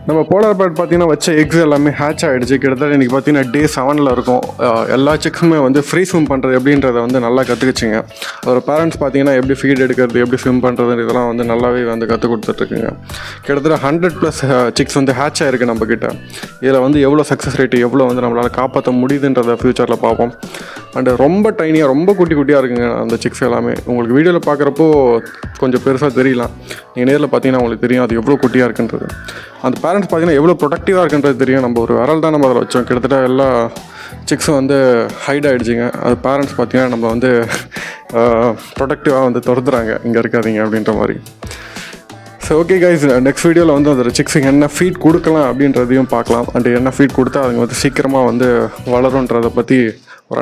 நம்ம polar bird பார்த்தீங்கன்னா வச்ச எக்ஸ் எல்லாமே ஹேட்ச் ஆகிடுச்சு. கிட்டத்தட்ட இன்றைக்கி பார்த்தீங்கன்னா Day 7 இருக்கும். எல்லா சிக்ஸுமே வந்து ஃப்ரீ ஸ்விம் பண்ணுறது எப்படின்றத வந்து நல்லா கற்றுக்குச்சிங்க. அதோட பேரண்ட்ஸ் பார்த்தீங்கன்னா எப்படி ஃபீட் எடுக்கிறது, எப்படி ஸ்விம் பண்ணுறது, இதெல்லாம் வந்து நல்லாவே வந்து கற்றுக் கொடுத்துட்ருக்குங்க. கிட்டத்தட்ட 100+ சிக்ஸ் வந்து ஹேட்ச் ஆகிருக்கு நம்மக்கிட்ட. இதில் வந்து எவ்வளோ சக்ஸஸ் ரேட்டு, எவ்வளோ வந்து நம்மளால் காப்பாற்ற முடியுதுன்றதை ஃப்யூச்சரில் பார்ப்போம். அண்டு ரொம்ப டைனியாக, ரொம்ப குட்டி குட்டியாக இருக்குங்க அந்த சிக்ஸ் எல்லாமே. உங்களுக்கு வீடியோவில் பார்க்குறப்போ கொஞ்சம் பெருசாக தெரியலாம். நீங்கள் நேரில் பார்த்தீங்கன்னா உங்களுக்கு தெரியும் அது எவ்வளோ குட்டியாக இருக்குன்றது. அந்த பேரண்ட்ஸ் பார்த்தீங்கன்னா எவ்வளோ ப்ரொடக்டிவாக இருக்குன்றது தெரியும். நம்ம ஒரு விரல் தான் நம்ம அதில் வச்சோம். கிட்டத்தட்ட எல்லா சிக்ஸும் வந்து ஹைட் ஆகிடுச்சிங்க. அது பேரண்ட்ஸ் பார்த்தீங்கன்னா நம்ம வந்து ப்ரொடக்டிவாக வந்து துரத்துறாங்க, இங்கே இருக்காதீங்க அப்படின்ற மாதிரி. ஸோ ஓகே கைஸ், நெக்ஸ்ட் வீடியோவில் வந்து அந்த சிக்ஸுக்கு என்ன ஃபீட் கொடுக்கலாம் அப்படின்றதையும் பார்க்கலாம். அண்ட் என்ன ஃபீட் கொடுத்தா அதுங்க வந்து சீக்கிரமாக வந்து வளருன்றதை பற்றி ஒரு